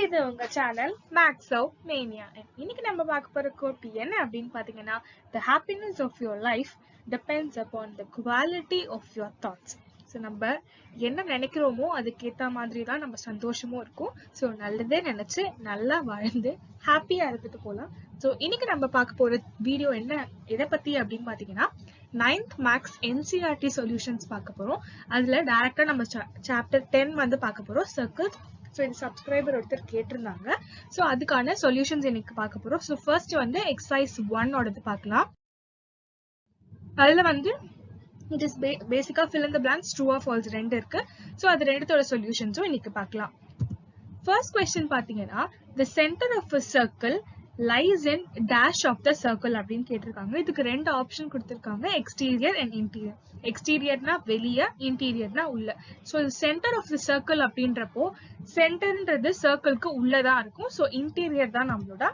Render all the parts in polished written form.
இது உங்க channel Maxo Mania. இன்னைக்கு நம்ம பார்க்க போற கோட் என்ன அப்படின்னு பாத்தீங்கன்னா, the happiness of your life depends upon the quality of your thoughts. So நம்ம என்ன நினைக்கிறோமோ அதுக்கேற்ற மாதிரி தான் நம்ம சந்தோஷமும் இருக்கும். ஸோ நல்லதே நினைச்சு நல்லா வாழ்ந்து ஹாப்பியா இருந்துட்டு போகலாம். ஸோ இன்னைக்கு நம்ம பார்க்க போற வீடியோ என்ன எதை பத்தி அப்படின்னு பாத்தீங்கன்னா, 9th மேக்ஸ் NCERT சொல்யூஷன்ஸ் பார்க்க போறோம். அதுல டைரக்டா நம்ம சாப்டர் 10 வந்து பார்க்க போறோம், சர்க்கிள்ஸ். ஸோ இது சப்ஸ்கிரைபர் ஒருத்தர் கேட்டிருந்தாங்க. ஸோ அதுக்கான சொல்யூஷன்ஸ் இன்னைக்கு பார்க்க போறோம். ஸோ ஃபர்ஸ்ட் வந்து எக்ஸசைஸ் 1 பார்க்கலாம். அதுல வந்து இட் இஸ் பேசிக்கா fill in the blanks, true or false ரெண்டு இருக்கு. ஸோ அது ரெண்டுத்தோட சொல்யூஷன்ஸும் இன்னைக்கு பார்க்கலாம். ஃபர்ஸ்ட் கொஸ்டின் பாத்தீங்கன்னா, the center of a circle lies in dash of the circle அப்படின்னு கேட்டிருக்காங்க. இதுக்கு ரெண்டு ஆப்ஷன் கொடுத்திருக்காங்க, எக்ஸ்டீரியர் அண்ட் இன்டீரியர். எக்ஸ்டீரியர்னா வெளியே, இன்டீரியர்னா உள்ள. So centre of the circle அப்படின்றப்போ சென்டர்ன்றது சர்க்கிள்க்கு உள்ளதான் இருக்கும். ஸோ இன்டீரியர் தான் நம்மளோட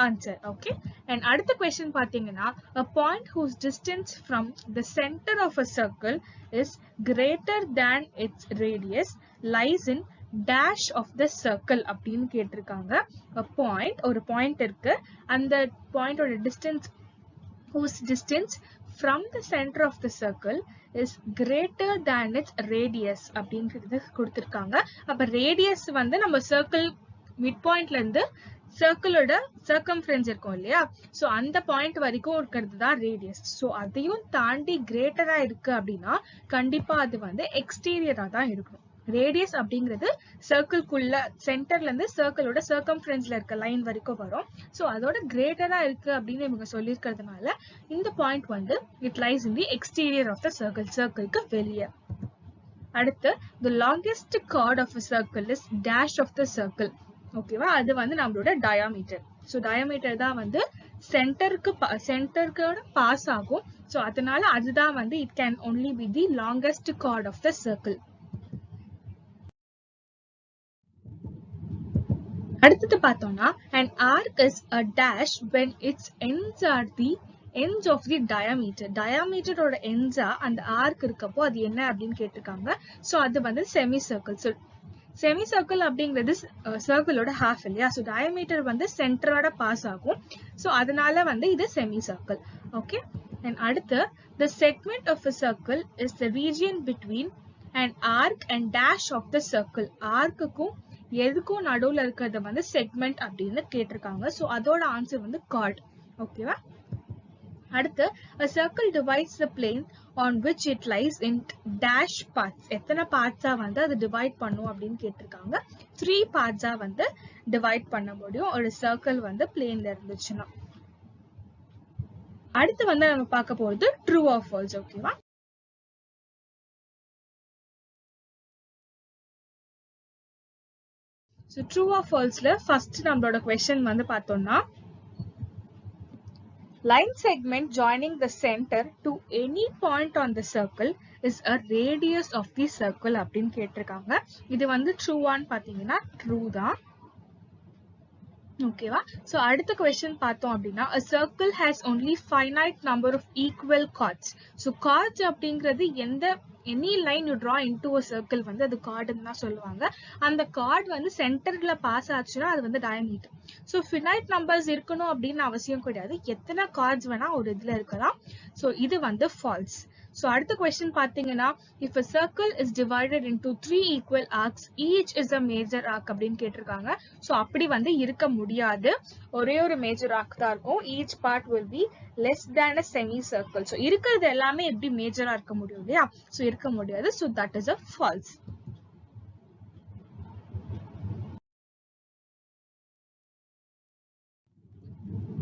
ஆன்சர். ஓகே. அண்ட் அடுத்த கொஸ்டின் பாத்தீங்கன்னா, a point whose distance from the center of a circle is greater than its radius lies in dash of the circle அப்படின்னு கேட்டிருக்காங்க. ஒரு பாயிண்ட் இருக்கு, அந்த பாயிண்டோட distance whose distance from the center of the circle is greater than its radius அப்படிங்கிறது கொடுத்திருக்காங்க. அப்ப radius வந்து நம்ம சர்க்கிள் மிட் பாயிண்ட்ல இருந்து சர்க்கிளோட சர்க்கம்ஃபரன்ஸ் இருக்கும் இல்லையா, சோ அந்த பாயிண்ட் வரைக்கும் இருக்கிறது தான் ரேடியஸ். சோ அதையும் தாண்டி கிரேட்டரா இருக்கு அப்படின்னா கண்டிப்பா அது வந்து எக்ஸ்டீரியரா தான் இருக்கணும். ரேடியஸ் அப்படிங்கிறது சர்க்கிள்குள்ள சென்டர்ல இருந்து சர்க்கிளோட சர்க்கம்ஃபரன்ஸ்ல இருக்க லைன் வரைக்கும் வரும். சோ அதோட கிரேட்டரா இருக்கு அப்படின்னு இவங்க சொல்லியிருக்கிறதுனால இந்த பாயிண்ட் வந்து it lies in the exterior of the circle, சர்க்கிள்க்கு வெளியே. அடுத்து the longest chord of a circle is dash of the circle. ஓகேவா, அது வந்து நம்மளோட டயாமீட்டர். ஸோ டயாமீட்டர் தான் வந்து சென்டருக்கு பாஸ் ஆகும். ஸோ அதனால அதுதான் வந்து it can only be the longest chord of the circle. அடுத்தது பார்த்தோம்னா, an arc is a dash when its ends are the ends of the diameter. டயாமீட்டரோட எண்ட்ஸா அந்த ஆர்க் இருக்கப்போ அது என்ன அப்படின்னு கேட்டிருக்காங்க. ஸோ அது வந்து semi circle. So semi circle அப்படிங்கிறது சர்க்கிளோட ஹாஃப் இல்லையா, ஸோ டயாமீட்டர் வந்து சென்டரோட பாஸ் ஆகும். ஸோ அதனால வந்து இது செமி சர்க்கிள். ஓகே. அண்ட் அடுத்து the segment of a circle is the region between an arc and dash of the circle. ஆர்க்குக்கும் எதுக்கும் நடுவுல இருக்கிறத வந்து செக்மெண்ட் அப்படின்னு கேட்டிருக்காங்க. ஸோ அதோட ஆன்சர் வந்து கார்ட். ஓகேவா. அடுத்து a circle divides the plane on which it lies in dash parts. எத்தனை பார்ட்ஸா வந்து அது டிவைட் பண்ணும் அப்படின்னு கேட்டிருக்காங்க. 3 பார்ட்ஸா வந்து டிவைட் பண்ண முடியும் ஒரு சர்க்கிள் வந்து பிளேன்ல இருந்துச்சுன்னா. அடுத்து வந்து நம்ம பார்க்க போறது ட்ரூ ஆர் ஃபால்ஸ். ஓகேவா. ஸோ ட்ரூ ஆர் ஃபால்ஸ்ல ஃபர்ஸ்ட் நம்மளோட கொஸ்டின் வந்து பார்த்தோம்னா, line segment joining the center to any point on the circle is a radius of the circle அப்படின்னு கேட்டிருக்காங்க. இது வந்து ட்ரூவான்னு பாத்தீங்கன்னா ட்ரூ தான். ஓகேவா. சோ அடுத்த கொஸ்டின் பார்த்தோம் அப்படின்னா, a circle has only finite number of equal chords. so chords அப்படிங்கிறது any line you draw into a circle வந்து அது கார்டுன்னு தான் சொல்லுவாங்க. அந்த கார்டு வந்து சென்டர்ல பாஸ் ஆச்சுன்னா அது வந்து டயாமீட்டர். ஸோ ஃபினைட் நம்பர்ஸ் இருக்கணும் அப்படின்னு அவசியம் கிடையாது, எத்தனை கார்ட்ஸ் வேணா ஒரு இதுல இருக்கலாம். ஸோ இது வந்து ஃபால்ஸ். ஸோ அடுத்த கொஸ்டின் பாத்தீங்கன்னா, if a circle is divided into 3 equal arcs, each is a major arc அப்படின்னு கேட்டிருக்காங்க. ஸோ அப்படி வந்து இருக்க முடியாது, ஒரே ஒரு மேஜர் ஆர்க் தான் இருக்கும். each part will be less than a semicircle. So இருக்கிறது எல்லாமே எப்படி மேஜரா இருக்க முடியும் இல்லையா, ஸோ இருக்க முடியாது. So that is a false.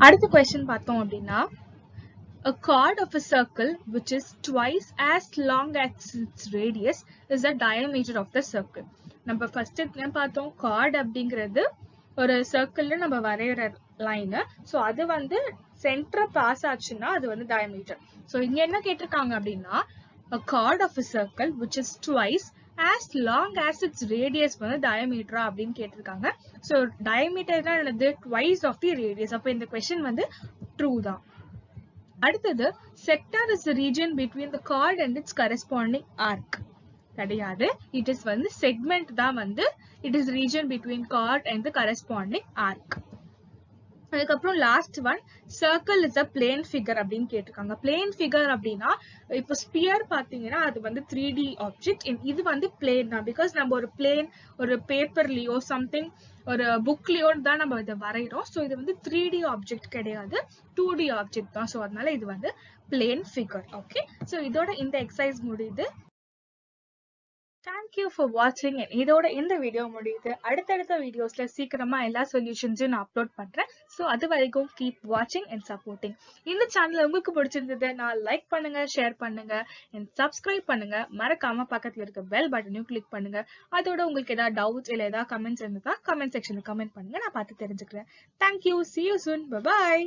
அடுத்த கொஸ்டின் பார்த்தோம் அப்படின்னா, a chord of a circle which is twice as long as its radius is the diameter of the circle. நம்ம ஃபர்ஸ்ட் என்ன பார்த்தோம், chord அப்படிங்கிறது ஒரு சர்க்கிள்ல நம்ம வரைகிற லைன். ஸோ அது வந்து சென்டர் பாஸ் ஆச்சுன்னா அது வந்து டயாமீட்டர். ஸோ இங்க என்ன கேட்டிருக்காங்க அப்படின்னா, a chord of a circle which is twice as long as its radius வந்து டயாமீட்டரா அப்படின்னு கேட்டிருக்காங்க. ஸோ டயாமீட்டர் தான் என்னது, twice of the radius. அப்போ இந்த கொஸ்டின் வந்து ட்ரூ தான். அடுத்தது, sector is the region between the chord and its corresponding arc. கிடையாது. It is வந்து segment தான் வந்து it is region between chord and the corresponding arc. அதுக்கப்புறம் last one circle is a plane figure அப்படின்னு கேட்டிருக்காங்க. Plane figure அப்படின்னா இப்போ sphere பாத்தீங்கன்னா அது வந்து 3D ஆப்ஜெக்ட், இது வந்து பிளேன் தான். பிகாஸ் நம்ம ஒரு பிளேன் ஒரு பேப்பர்லயோ சம்திங் ஒரு புக்லயோ தான் நம்ம இதை வரைகிறோம். ஸோ இது வந்து 3D ஆப்ஜெக்ட் கிடையாது, 2D ஆப்ஜெக்ட் தான். ஸோ அதனால இது வந்து பிளேன் ஃபிகர். ஓகே, ஸோ இதோட இந்த எக்ஸசைஸ் முடியுது. Thank you for watching. இதோட இந்த வீடியோ முடியுது. அடுத்தடுத்த வீடியோஸ்ல சீக்கிரமா எல்லா சொல்யூஷன்ஸையும் நான் அப்லோட் பண்றேன். ஸோ அது வரைக்கும் கீப் வாட்சிங் அண்ட் சப்போர்ட்டிங். இந்த சேனல் உங்களுக்கு பிடிச்சிருந்தது நான் லைக் பண்ணுங்க, ஷேர் பண்ணுங்க அண்ட் சப்ஸ்கிரைப் பண்ணுங்க. மறக்காம பக்கத்துல இருக்க பெல் பட்டனையும் கிளிக் பண்ணுங்க. அதோட உங்களுக்கு ஏதாவது டவுட்ஸ் இல்லை ஏதாவது கமெண்ட்ஸ் இருந்தா கமெண்ட் செக்ஷன்ல கமெண்ட் பண்ணுங்க, நான் பார்த்து தெரிஞ்சுக்கிறேன். Thank you. See you soon. Bye bye.